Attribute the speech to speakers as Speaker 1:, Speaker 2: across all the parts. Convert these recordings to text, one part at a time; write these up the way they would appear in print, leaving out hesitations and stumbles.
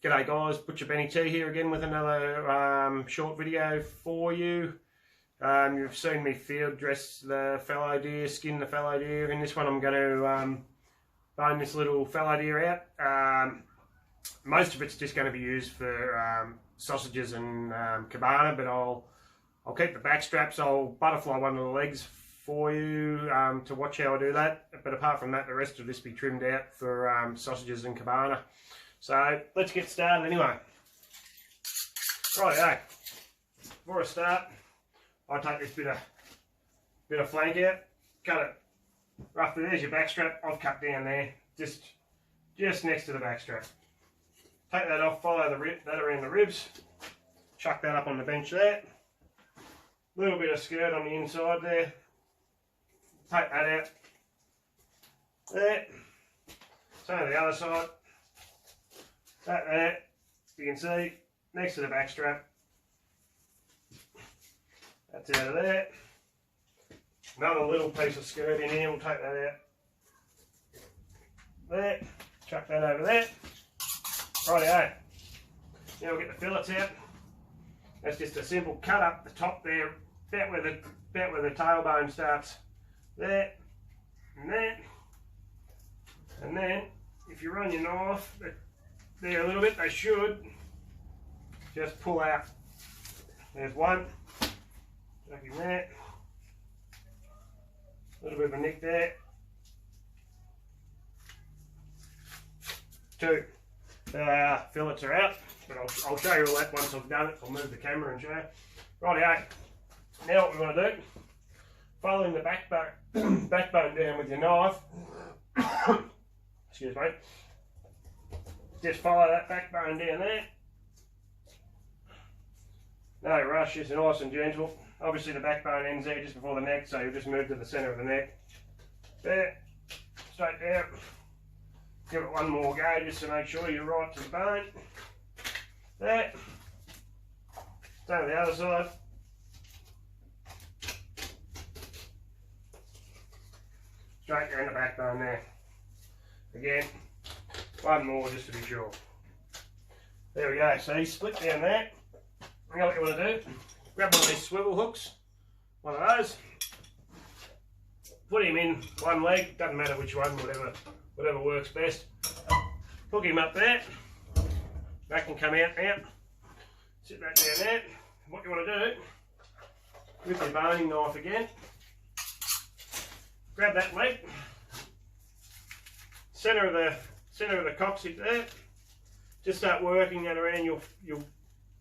Speaker 1: G'day guys, Butcher Benny T here again with another short video for you. You've seen me field dress the fallow deer, skin the fallow deer. In this one I'm going to bone this little fallow deer out. Most of it's just going to be used for sausages and cabana, but I'll keep the back straps. I'll butterfly one of the legs for you to watch how I do that. But apart from that, the rest of this will be trimmed out for sausages and cabana. So let's get started anyway. Righto, before I start, I take this bit of flank out, cut it roughly. There's your back strap. I've cut down there, just next to the back strap. Take that off, follow that around the ribs, chuck that up on the bench there. Little bit of skirt on the inside there. Take that out. There. Same to the other side. That there, you can see, next to the back strap. That's out of there. Another little piece of skirt in here, we'll take that out. There, chuck that over there. Rightio. Now we'll get the fillets out. That's just a simple cut up the top there, about where the tailbone starts. There, and there. And then, if you run your knife there a little bit, they should just pull out. There's one, chuck in there, a little bit of a nick there, two. The fillets are out, but I'll show you all that once I've done it. I'll move the camera and show you. Rightio. Now what we want to do, following the backbone down with your knife, excuse me, just follow that backbone down there. No rush, it's nice and gentle. Obviously the backbone ends there just before the neck, so you'll just move to the centre of the neck. There, straight down. Give it one more go just to make sure you're right to the bone. There. Same to the other side. Straight down the backbone there. Again, one more just to be sure. There we go, so he's split down there. Now what you want to do, grab one of these swivel hooks, one of those, put him in one leg, doesn't matter which one, whatever works best. Hook him up there, that can come out now. Sit that down there. What you want to do, with your boning knife again, grab that leg, centre of the coccyx there. Just start working that around. You'll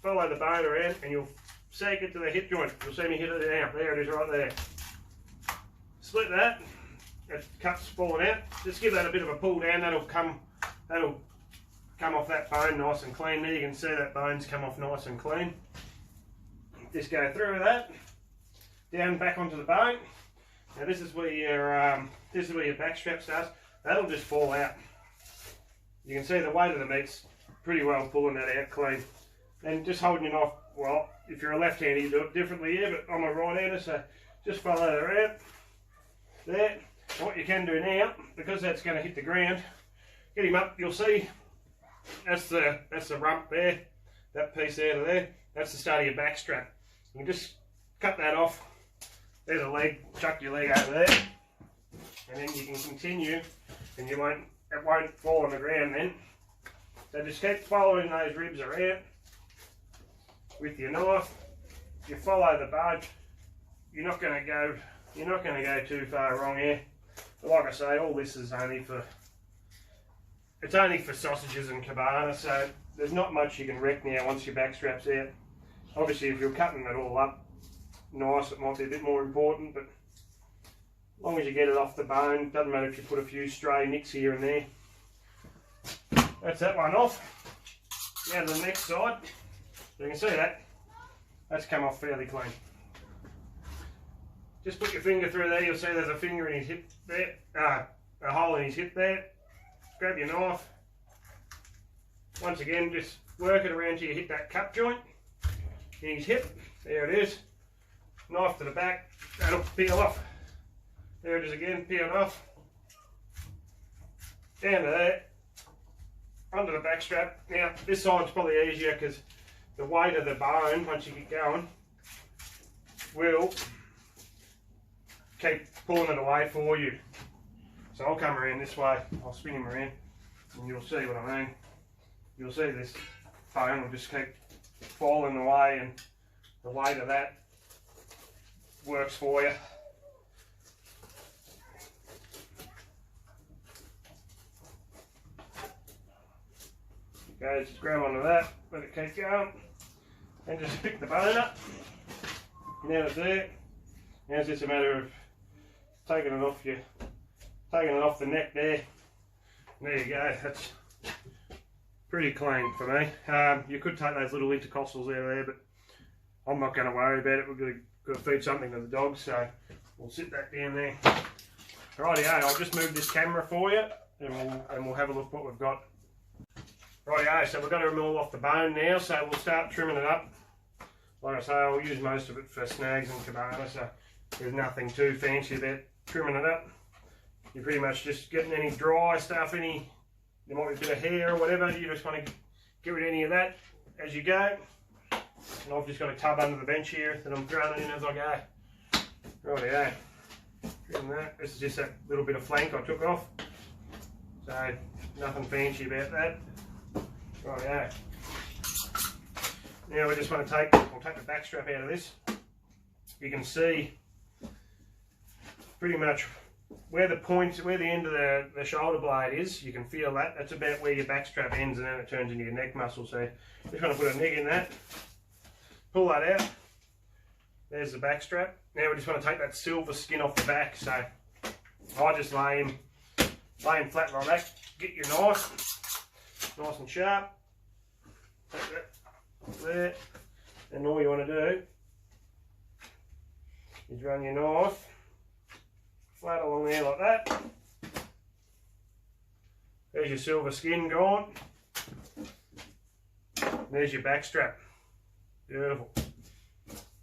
Speaker 1: follow the bone around, and you'll see it get to the hip joint. You'll see me hit it now. There it is, right there. Split that. That cut's falling out. Just give that a bit of a pull down. That'll come off that bone nice and clean. There you can see that bone's come off nice and clean. Just go through that, down back onto the bone. Now this is where your back strap starts. That'll just fall out. You can see the weight of the meat's pretty well pulling that out clean. And just holding your knife, well, if you're a left-hander you do it differently here, but I'm a right-hander, so just follow that around. There. And what you can do now, because that's going to hit the ground, get him up, you'll see that's the rump there, that piece out of there, that's the start of your back strap. You can just cut that off. There's a leg, chuck your leg over there, and then you can continue, and it won't fall on the ground then. So just keep following those ribs around with your knife. You follow the bone. You're not going to go too far wrong here. But like I say, all this is only for sausages and cabana, so there's not much you can wreck now once your back strap's out. Obviously, if you're cutting it all up nice, it might be a bit more important, but as long as you get it off the bone, doesn't matter if you put a few stray nicks here and there. That's that one off. Now to the next side. You can see that's come off fairly clean. Just put your finger through there, you'll see there's a finger in his hip there, a hole in his hip there. Grab your knife. Once again, just work it around till you hit that cup joint in his hip. There it is. Knife to the back, that'll peel off. There it is again, peeling off. Down to there. onto the back strap. Now this side's probably easier because the weight of the bone, once you get going, will keep pulling it away for you. So I'll come around this way, I'll spin him around, and you'll see what I mean. You'll see this bone will just keep falling away, and the weight of that works for you. Okay, just grab onto that, let it keep going, and just pick the bone up. Now it's there. Now it's just a matter of taking it off the neck there. There you go. That's pretty clean for me. You could take those little intercostals out of there, but I'm not going to worry about it. We're going to feed something to the dogs, so we'll sit that down there. Rightio, I'll just move this camera for you, and we'll have a look what we've got. Rightio, so we're going to remove off the bone now, so we'll start trimming it up. Like I say, I'll use most of it for snags and cabana, so there's nothing too fancy about trimming it up. You're pretty much just getting any dry stuff, there might be a bit of hair or whatever, you just want to get rid of any of that as you go. And I've just got a tub under the bench here that I'm throwing it in as I go. Rightio, trim that. This is just that little bit of flank I took off, so nothing fancy about that. Rightio. Now we just want to we'll take the back strap out of this. You can see pretty much where the end of the shoulder blade is. You can feel that. That's about where your back strap ends, and then it turns into your neck muscle. So just want to put a nick in that. Pull that out. There's the back strap. Now we just want to take that silver skin off the back. So I just lay him flat like that. Get your knife, nice and sharp. Take that there, and all you want to do is run your knife flat along there like that. There's your silver skin gone. There's your back strap. Beautiful.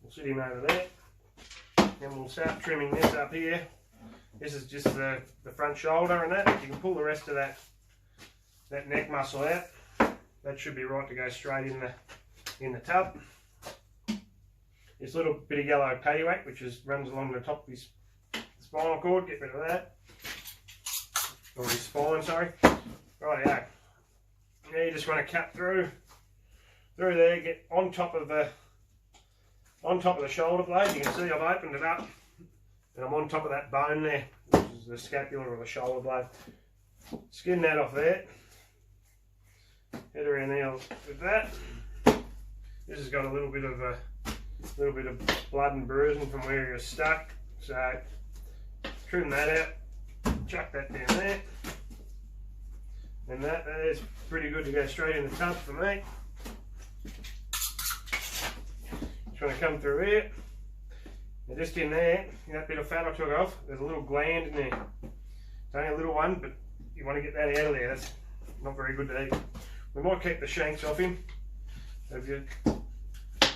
Speaker 1: We'll sit him over there, and we'll start trimming this up here. This is just the front shoulder and that. You can pull the rest of that neck muscle out. That should be right to go straight in the tub. This little bit of yellow paddywhack which runs along the top of his spinal cord, get rid of that. Or his spine, sorry. Rightio. Now you just want to cut through there, get on top of the shoulder blade. You can see I've opened it up, and I'm on top of that bone there, which is the scapula or the shoulder blade. Skin that off there. Head around there with that. This has got a little bit of blood and bruising from where you're stuck, so trim that out, chuck that down there, and that is pretty good to go straight in the tub for me. Just want to come through here, and just in there, that bit of fat I took off, there's a little gland in there. It's only a little one, but you want to get that out of there. That's not very good to eat. We might keep the shanks off him. So if you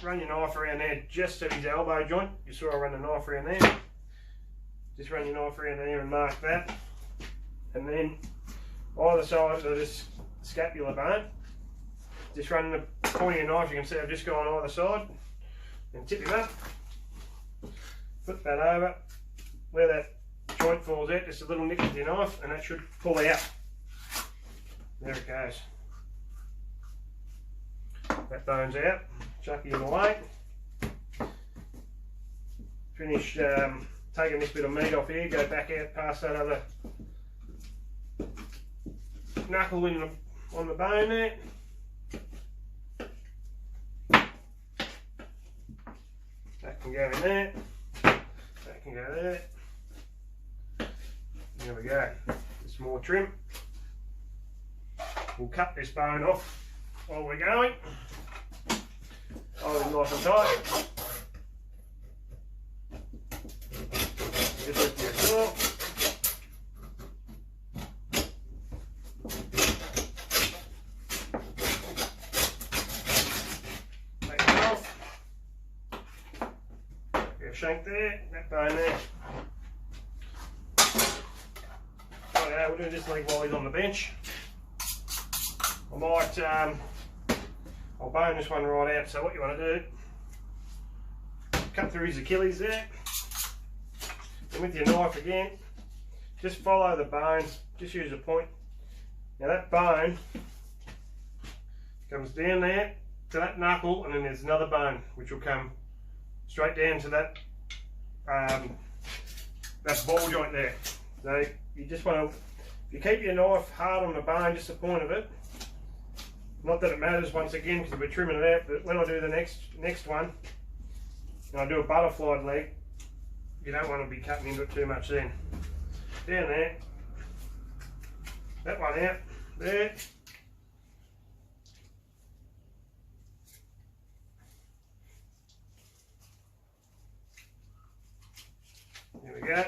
Speaker 1: run your knife around there just at his elbow joint, you saw I run the knife around there. Just run your knife around there and mark that. And then either side of this scapular bone, just run the point of your knife, you can see I've just gone either side, and tip him up. Flip that over, where that joint falls out, just a little nick with your knife, and that should pull out. There it goes. That bone's out, chuck him away. Finish taking this bit of meat off here, go back out past that other knuckle on the bone there. That can go in there, that can go there. There we go, just more trim. We'll cut this bone off while we're going. Hold it nice and tight. Just lift your claw. Take it off. Get a shank there, that bone there. Oh yeah, we'll do this leg while he's on the bench. I might, I'll bone this one right out. So what you want to do, cut through his Achilles there, and with your knife again, just follow the bone, just use a point. Now that bone comes down there to that knuckle, and then there's another bone which will come straight down to that that ball joint there. So you just want to, if you keep your knife hard on the bone, just the point of it, not that it matters once again because we're trimming it out, but when I do the next one, and I do a butterfly leg, you don't want to be cutting into it too much then. Down there, that one out, there. There we go,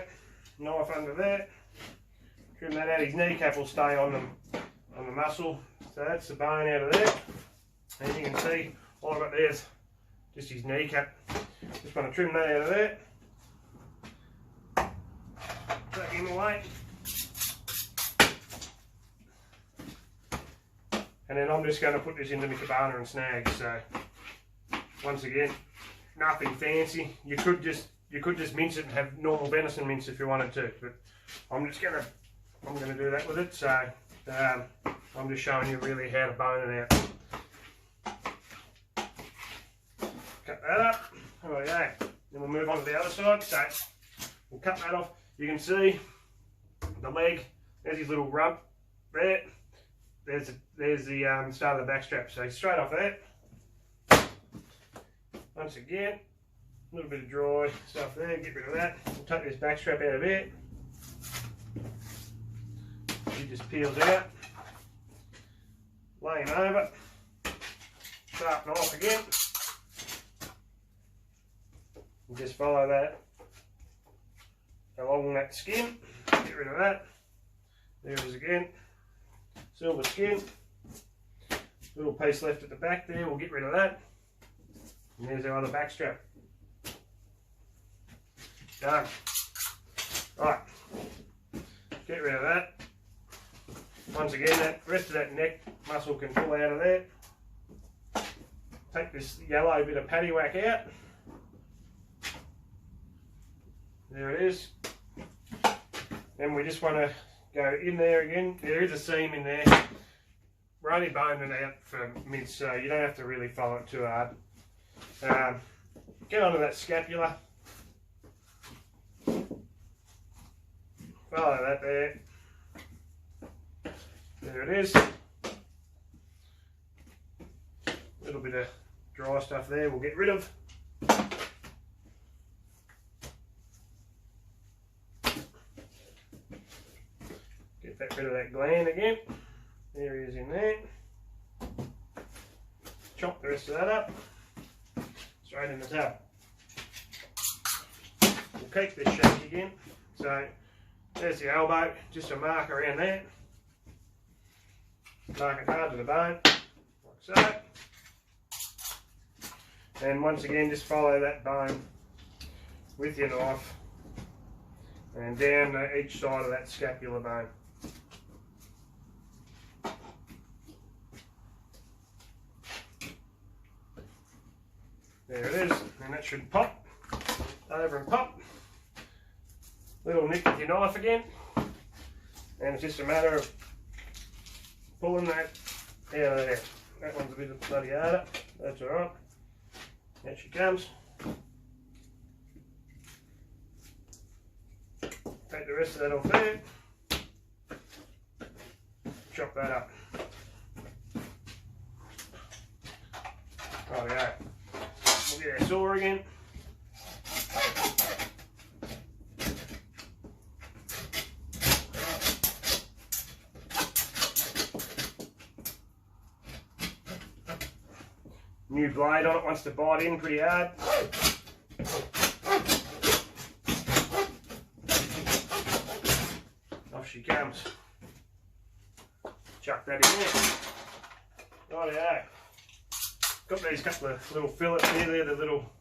Speaker 1: knife under there, trim that out. His kneecap will stay on the muscle, so that's the bone out of there. And you can see all I've got there's just his kneecap. Just want to trim that out of there, take him away, and then I'm just going to put this into my cabana and snag. So once again, nothing fancy. You could just mince it and have normal venison mince if you wanted to, but I'm gonna do that with it. So I'm just showing you really how to bone it out. Cut that up. There we go. Then we'll move on to the other side. So we'll cut that off. You can see the leg. There's his little rub there. There's the start of the back strap. So straight off that. Once again, a little bit of dry stuff there, get rid of that. We'll take this back strap out of it. He just peels out. Lay him over. Sharp knife again. And just follow that along that skin. Get rid of that. There it is again. Silver skin. Little piece left at the back there, we'll get rid of that. And there's our other back strap. Done. Right, get rid of that. Once again, that rest of that neck muscle can pull out of there. Take this yellow bit of paddywhack out. There it is. And we just want to go in there again. There is a seam in there. We're only boning it out for mince, so you don't have to really follow it too hard. Get onto that scapula. Follow that there. There it is. A little bit of dry stuff there we'll get rid of. Get rid of that gland again. There he is in there. Chop the rest of that up. Straight in the tub. We'll keep this shape again. So there's the elbow, just a mark around there. Mark it hard to the bone, like so. And once again, just follow that bone with your knife and down each side of that scapular bone. There it is, and that should pop over and pop. Little nick with your knife again, and it's just a matter of pulling that out of there. That one's a bit bloody harder, that's alright. There she comes. Take the rest of that off there. Chop that up. There we go. We'll get our saw again. New blade on it, wants to bite in pretty hard. Off she comes. Chuck that in there. Rightio. Got these couple of little fillets here, they're the little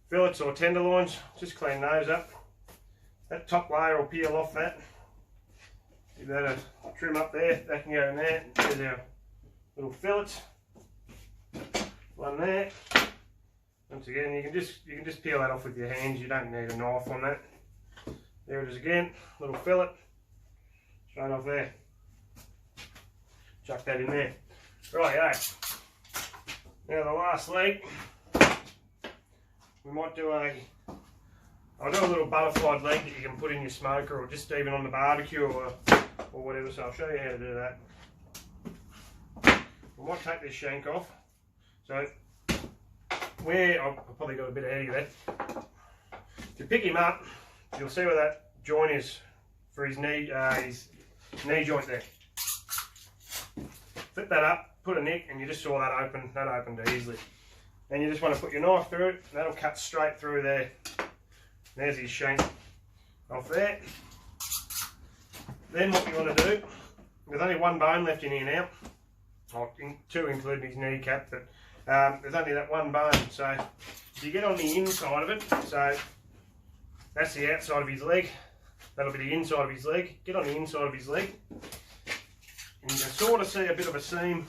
Speaker 1: fillets or tenderloins. Just clean those up. That top layer will peel off that. Give that a trim up there. That can go in there. There's our little fillets. One there. Once again, you can just peel that off with your hands. You don't need a knife on that. There it is again. Little fillet. Straight off there. Chuck that in there. Right, now the last leg. We might do I'll do a little butterflied leg that you can put in your smoker or just even on the barbecue or whatever, so I'll show you how to do that. We might take this shank off. So, I've probably got a bit ahead of that. If you pick him up, you'll see where that joint is for his knee joint there. Flip that up, put a nick, and you just saw that open. That opened easily. Then you just want to put your knife through it. That'll cut straight through there. There's his shank off there. Then what you want to do, there's only one bone left in here now. Two including his kneecap, but there's only that one bone. So if you get on the inside of it, so that's the outside of his leg. That'll be the inside of his leg. Get on the inside of his leg. And you can sort of see a bit of a seam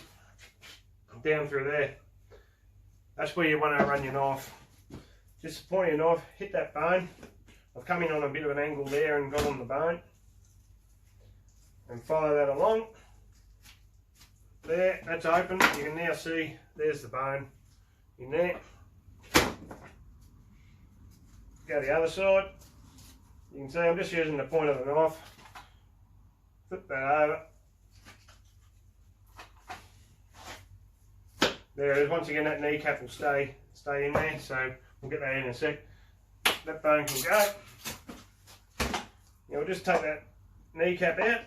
Speaker 1: down through there. That's where you want to run your knife. Just point your knife, hit that bone. I've come in on a bit of an angle there and got on the bone. And follow that along. There, that's open. You can now see there's the bone in there. Go the other side. You can see I'm just using the point of the knife. Flip that over. There it is. Once again, that kneecap will stay in there, so we'll get that in a sec. That bone can go. Now we'll just take that kneecap out,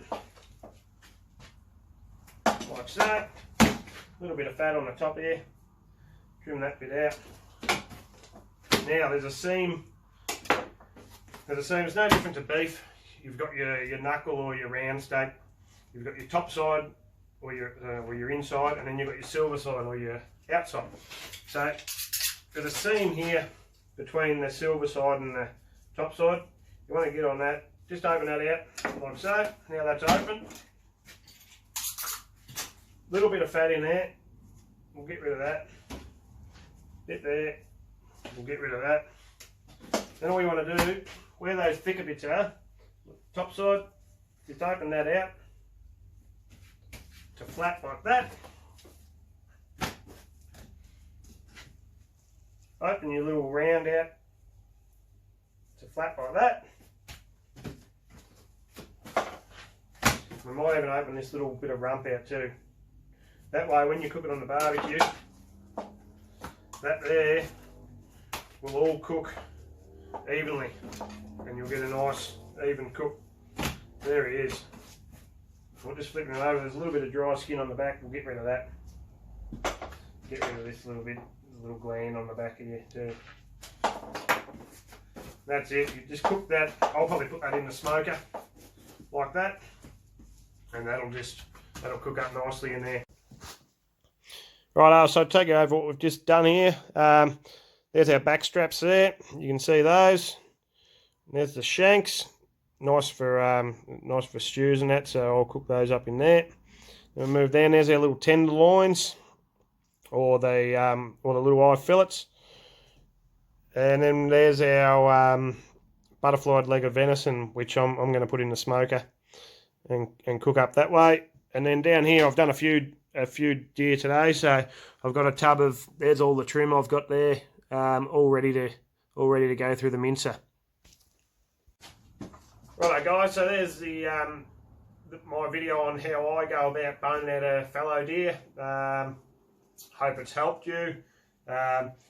Speaker 1: like so. A little bit of fat on the top here. Trim that bit out. Now there's a seam. It's no different to beef. You've got your knuckle or your round steak. You've got your top side or your inside, and then you've got your silver side or your outside. So there's a seam here between the silver side and the top side. You want to get on that. Just open that out like so. Now that's open. Little bit of fat in there. We'll get rid of that. Bit there. We'll get rid of that. Then all you want to do, where those thicker bits are, top side, just open that out to flat like that. Open your little round out to flat like that. We might even open this little bit of rump out too. That way when you cook it on the barbecue, that there will all cook evenly and you'll get a nice even cook. There he is. We'll just flip him over. There's a little bit of dry skin on the back. We'll get rid of that. Get rid of this little bit, little gland on the back of you too. That's it. You just cook that. I'll probably put that in the smoker like that, and that'll cook up nicely in there. Right, so take you over what we've just done here. There's our back straps there. You can see those. There's the shanks. Nice for stews and that. So I'll cook those up in there. We'll move down. There's our little tenderloins, or the little eye fillets. And then there's our butterflied leg of venison, which I'm going to put in the smoker and cook up that way. And then down here, I've done a few deer today, so I've got a tub of. There's all the trim I've got there, all ready to go through the mincer. Right, guys. So there's my video on how I go about boning out a fallow deer. Hope it's helped you.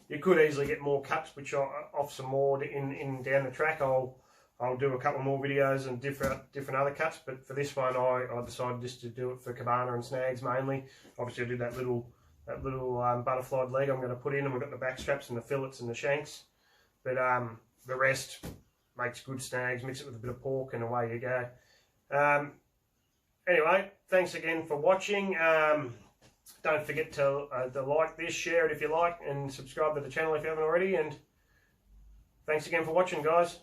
Speaker 1: You could easily get more cuts, which off some more in down the track. I'll do a couple more videos and different other cuts, but for this one I decided just to do it for cabana and snags mainly. Obviously I did that little butterflied leg I'm going to put in, and we've got the back straps and the fillets and the shanks, but the rest makes good snags. Mix it with a bit of pork and away you go. Anyway, thanks again for watching. Don't forget to like this, share it if you like, and subscribe to the channel if you haven't already. And thanks again for watching, guys.